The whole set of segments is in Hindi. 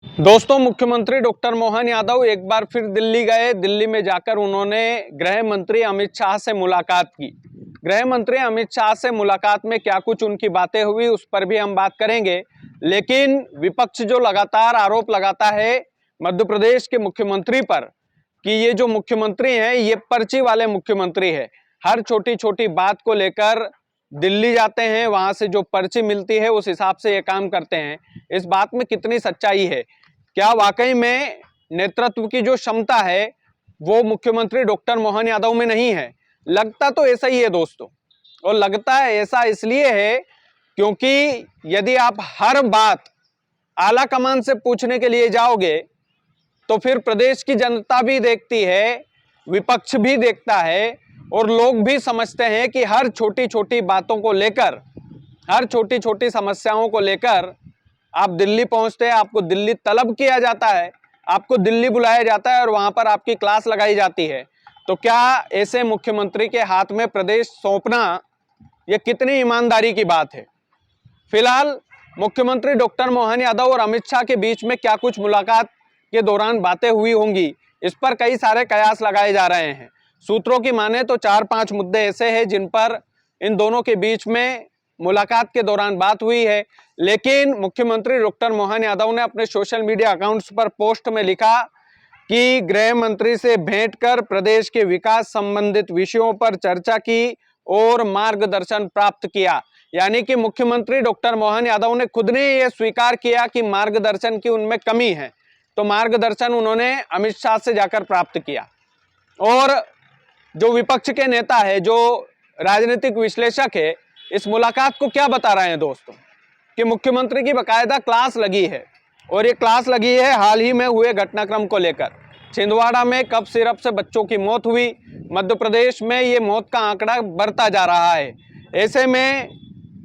दोस्तों, मुख्यमंत्री डॉक्टर मोहन यादव एक बार फिर दिल्ली गए। दिल्ली में जाकर उन्होंने गृह मंत्री अमित शाह से मुलाकात की। गृह मंत्री अमित शाह से मुलाकात में क्या कुछ उनकी बातें हुई, उस पर भी हम बात करेंगे। लेकिन विपक्ष जो लगातार आरोप लगाता है मध्य प्रदेश के मुख्यमंत्री पर कि ये जो मुख्यमंत्री हैं ये पर्ची वाले मुख्यमंत्री है, हर छोटी छोटी बात को लेकर दिल्ली जाते हैं, वहां से जो पर्ची मिलती है उस हिसाब से ये काम करते हैं। इस बात में कितनी सच्चाई है? क्या वाकई में नेतृत्व की जो क्षमता है वो मुख्यमंत्री डॉक्टर मोहन यादव में नहीं है? लगता तो ऐसा ही है दोस्तों, और लगता है ऐसा इसलिए है क्योंकि यदि आप हर बात आला कमान से पूछने के लिए जाओगे तो फिर प्रदेश की जनता भी देखती है, विपक्ष भी देखता है और लोग भी समझते हैं कि हर छोटी छोटी बातों को लेकर, हर छोटी छोटी समस्याओं को लेकर आप दिल्ली पहुंचते हैं, आपको दिल्ली तलब किया जाता है, आपको दिल्ली बुलाया जाता है और वहां पर आपकी क्लास लगाई जाती है। तो क्या ऐसे मुख्यमंत्री के हाथ में प्रदेश सौंपना यह कितनी ईमानदारी की बात है? फिलहाल मुख्यमंत्री डॉक्टर मोहन यादव और अमित शाह के बीच में क्या कुछ मुलाकात के दौरान बातें हुई होंगी, इस पर कई सारे कयास लगाए जा रहे हैं। सूत्रों की माने तो 4-5 मुद्दे ऐसे हैं जिन पर इन दोनों के बीच में मुलाकात के दौरान बात हुई है। लेकिन मुख्यमंत्री डॉक्टर मोहन यादव ने अपने सोशल मीडिया अकाउंट्स पर पोस्ट में लिखा कि गृह मंत्री से भेंट कर प्रदेश के विकास संबंधित विषयों पर चर्चा की और मार्गदर्शन प्राप्त किया। यानी कि मुख्यमंत्री डॉक्टर मोहन यादव ने खुद ने यह स्वीकार किया कि मार्गदर्शन की उनमें कमी है, तो मार्गदर्शन उन्होंने अमित शाह से जाकर प्राप्त किया। और जो विपक्ष के नेता है, जो राजनीतिक विश्लेषक है, इस मुलाकात को क्या बता रहे हैं दोस्तों कि मुख्यमंत्री की बकायदा क्लास लगी है, और ये क्लास लगी है हाल ही में हुए घटनाक्रम को लेकर। छिंदवाड़ा में कफ सिरप से बच्चों की मौत हुई, मध्य प्रदेश में ये मौत का आंकड़ा बढ़ता जा रहा है। ऐसे में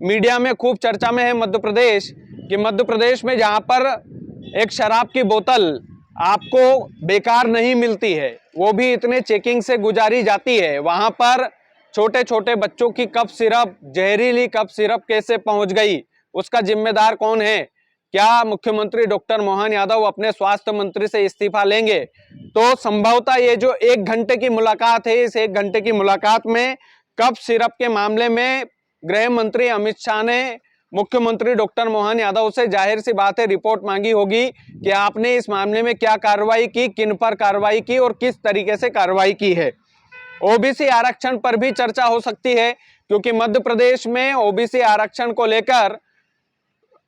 मीडिया में खूब चर्चा में है मध्य प्रदेश, कि मध्य प्रदेश में जहां पर एक शराब की बोतल आपको बेकार नहीं मिलती है, वो भी इतने चेकिंग से गुजारी जाती है, वहां पर छोटे छोटे बच्चों की कफ सिरप, जहरीली कफ सिरप कैसे पहुंच गई, उसका जिम्मेदार कौन है? क्या मुख्यमंत्री डॉक्टर मोहन यादव अपने स्वास्थ्य मंत्री से इस्तीफा लेंगे? तो संभवतः ये जो 1 घंटे की मुलाकात है, इस 1 घंटे की मुलाकात में कफ सिरप के मामले में गृह मंत्री अमित शाह ने मुख्यमंत्री डॉक्टर मोहन यादव से जाहिर सी बात है रिपोर्ट मांगी होगी कि आपने इस मामले में क्या कार्रवाई की, किन पर कार्रवाई की और किस तरीके से कार्रवाई की है। ओबीसी आरक्षण पर भी चर्चा हो सकती है, क्योंकि मध्य प्रदेश में ओबीसी आरक्षण को लेकर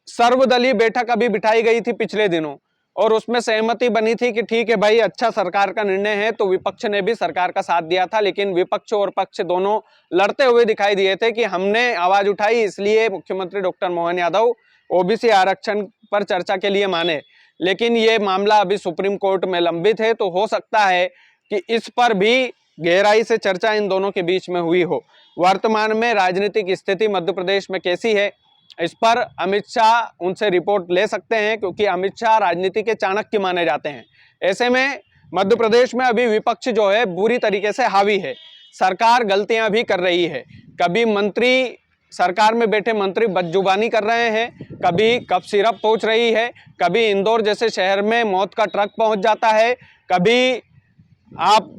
सर्वदलीय बैठक अभी बिठाई गई थी पिछले दिनों, और उसमें सहमति बनी थी कि ठीक है भाई, अच्छा सरकार का निर्णय है। तो विपक्ष ने भी सरकार का साथ दिया था, लेकिन विपक्ष और पक्ष दोनों लड़ते हुए दिखाई दिए थे कि हमने आवाज उठाई इसलिए मुख्यमंत्री डॉक्टर मोहन यादव ओबीसी आरक्षण पर चर्चा के लिए माने। लेकिन ये मामला अभी सुप्रीम कोर्ट में लंबित है, तो हो सकता है कि इस पर भी गहराई से चर्चा इन दोनों के बीच में हुई हो। वर्तमान में राजनीतिक स्थिति मध्य प्रदेश में कैसी है, इस पर अमित शाह उनसे रिपोर्ट ले सकते हैं, क्योंकि अमित शाह राजनीति के चाणक्य माने जाते हैं। ऐसे में मध्य प्रदेश में अभी विपक्ष जो है बुरी तरीके से हावी है, सरकार गलतियां भी कर रही है। कभी मंत्री, सरकार में बैठे मंत्री बदजुबानी कर रहे हैं, कभी कफ सिरप पहुंच रही है, कभी इंदौर जैसे शहर में मौत का ट्रक पहुंच जाता है, कभी आप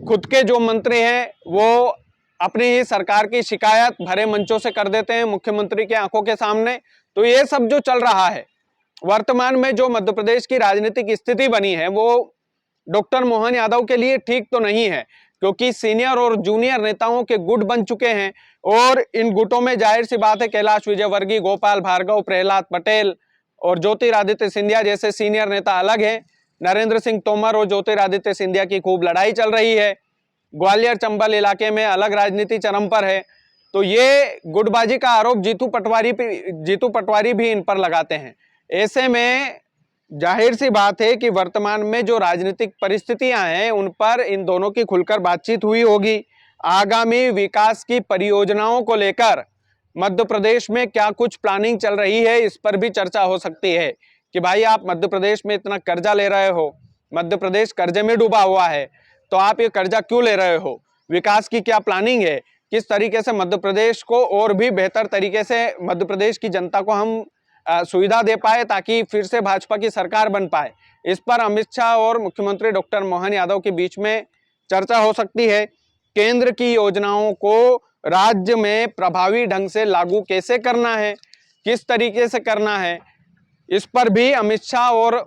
खुद के जो मंत्री हैं वो अपनी ही सरकार की शिकायत भरे मंचों से कर देते हैं मुख्यमंत्री के आंखों के सामने। तो ये सब जो चल रहा है, वर्तमान में जो मध्य प्रदेश की राजनीतिक स्थिति बनी है, वो डॉक्टर मोहन यादव के लिए ठीक तो नहीं है, क्योंकि सीनियर और जूनियर नेताओं के गुट बन चुके हैं, और इन गुटों में जाहिर सी बात है कैलाश विजयवर्गीय, गोपाल भार्गव, प्रहलाद पटेल और ज्योतिरादित्य सिंधिया जैसे सीनियर नेता अलग हैं। नरेंद्र सिंह तोमर और ज्योतिरादित्य सिंधिया की खूब लड़ाई चल रही है। ग्वालियर चंबल इलाके में अलग राजनीति चरम पर है। तो ये गुटबाजी का आरोप जीतू पटवारी भी इन पर लगाते हैं। ऐसे में जाहिर सी बात है कि वर्तमान में जो राजनीतिक परिस्थितियां हैं उन पर इन दोनों की खुलकर बातचीत हुई होगी। आगामी विकास की परियोजनाओं को लेकर मध्य प्रदेश में क्या कुछ प्लानिंग चल रही है, इस पर भी चर्चा हो सकती है कि भाई आप मध्य प्रदेश में इतना कर्जा ले रहे हो, मध्य प्रदेश कर्जे में डूबा हुआ है, तो आप ये कर्जा क्यों ले रहे हो? विकास की क्या प्लानिंग है? किस तरीके से मध्य प्रदेश को और भी बेहतर तरीके से मध्य प्रदेश की जनता को हम सुविधा दे पाए ताकि फिर से भाजपा की सरकार बन पाए। इस पर अमित शाह और मुख्यमंत्री डॉक्टर मोहन यादव के बीच में चर्चा हो सकती है। केंद्र की योजनाओं को राज्य में प्रभावी ढंग से लागू कैसे करना है, किस तरीके से करना है, इस पर भी अमित शाह और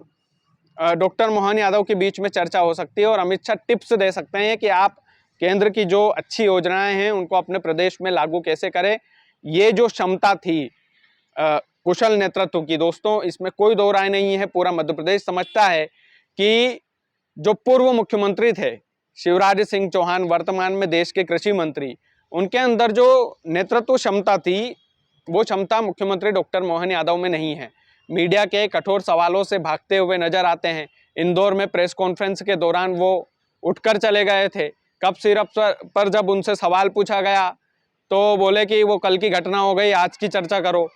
डॉक्टर मोहन यादव के बीच में चर्चा हो सकती है। और अमित शाह टिप्स दे सकते हैं कि आप केंद्र की जो अच्छी योजनाएं हैं उनको अपने प्रदेश में लागू कैसे करें। ये जो क्षमता थी कुशल नेतृत्व की, दोस्तों इसमें कोई दो राय नहीं है। पूरा मध्य प्रदेश समझता है कि जो पूर्व मुख्यमंत्री थे शिवराज सिंह चौहान, वर्तमान में देश के कृषि मंत्री, उनके अंदर जो नेतृत्व क्षमता थी वो क्षमता मुख्यमंत्री डॉक्टर मोहन यादव में नहीं है। मीडिया के कठोर सवालों से भागते हुए नजर आते हैं। इंदौर में प्रेस कॉन्फ्रेंस के दौरान वो उठकर चले गए थे। कप सिरप पर जब उनसे सवाल पूछा गया तो बोले कि वो कल की घटना हो गई, आज की चर्चा करो।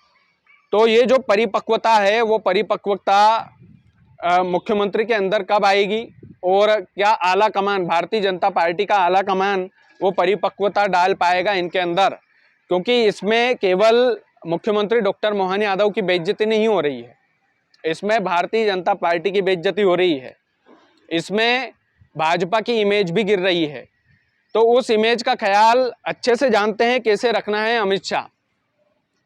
तो ये जो परिपक्वता है वो परिपक्वता मुख्यमंत्री के अंदर कब आएगी और क्या आला कमान, भारतीय जनता पार्टी का आला कमान वो परिपक्वता डाल पाएगा इनके अंदर? क्योंकि इसमें केवल मुख्यमंत्री डॉक्टर मोहन यादव की बेइज्जती नहीं हो रही है, इसमें भारतीय जनता पार्टी की बेइज्जती हो रही है, इसमें भाजपा की इमेज भी गिर रही है। तो उस इमेज का ख्याल अच्छे से जानते हैं कैसे रखना है अमित शाह।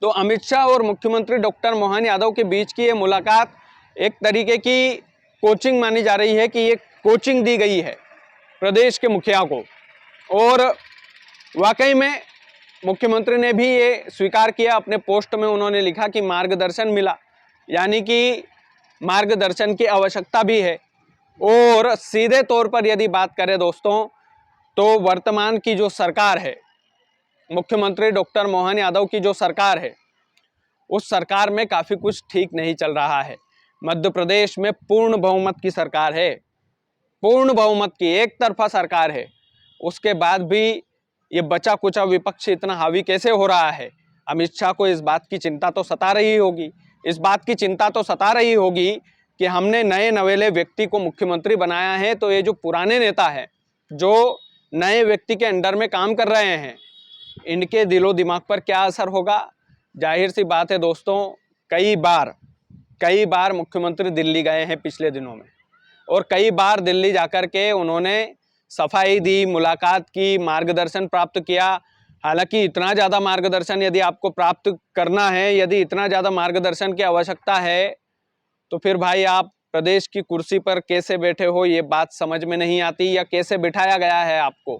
तो अमित शाह और मुख्यमंत्री डॉक्टर मोहन यादव के बीच की ये मुलाकात एक तरीके की कोचिंग मानी जा रही है कि ये कोचिंग दी गई है प्रदेश के मुखिया को। और वाकई में मुख्यमंत्री ने भी ये स्वीकार किया, अपने पोस्ट में उन्होंने लिखा कि मार्गदर्शन मिला, यानी कि मार्गदर्शन की आवश्यकता भी है। और सीधे तौर पर यदि बात करें दोस्तों, तो वर्तमान की जो सरकार है, मुख्यमंत्री डॉक्टर मोहन यादव की जो सरकार है, उस सरकार में काफ़ी कुछ ठीक नहीं चल रहा है। मध्य प्रदेश में पूर्ण बहुमत की सरकार है, पूर्ण बहुमत की एक तरफा सरकार है, उसके बाद भी ये बचा कुचा विपक्ष इतना हावी कैसे हो रहा है? अमित शाह को इस बात की चिंता तो सता रही होगी, इस बात की चिंता तो सता रही होगी कि हमने नए नवेले व्यक्ति को मुख्यमंत्री बनाया है, तो ये जो पुराने नेता हैं जो नए व्यक्ति के अंडर में काम कर रहे हैं, इनके दिलो दिमाग पर क्या असर होगा? जाहिर सी बात है दोस्तों, कई बार मुख्यमंत्री दिल्ली गए हैं पिछले दिनों में, और कई बार दिल्ली जाकर के उन्होंने सफाई दी, मुलाकात की, मार्गदर्शन प्राप्त किया। हालांकि इतना ज़्यादा मार्गदर्शन यदि आपको प्राप्त करना है, यदि इतना ज़्यादा मार्गदर्शन की आवश्यकता है, तो फिर भाई आप प्रदेश की कुर्सी पर कैसे बैठे हो, ये बात समझ में नहीं आती, या कैसे बिठाया गया है आपको।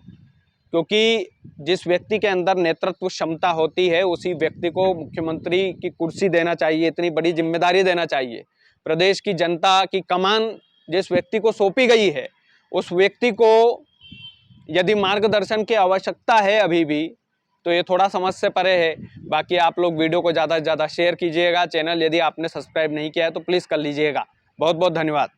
क्योंकि जिस व्यक्ति के अंदर नेतृत्व क्षमता होती है उसी व्यक्ति को मुख्यमंत्री की कुर्सी देना चाहिए, इतनी बड़ी जिम्मेदारी देना चाहिए। प्रदेश की जनता की कमान जिस व्यक्ति को सौंपी गई है, उस व्यक्ति को यदि मार्गदर्शन की आवश्यकता है अभी भी, तो ये थोड़ा समझ से परे है। बाकी आप लोग वीडियो को ज़्यादा से ज़्यादा शेयर कीजिएगा। चैनल यदि आपने सब्सक्राइब नहीं किया है तो प्लीज़ कर लीजिएगा। बहुत बहुत धन्यवाद।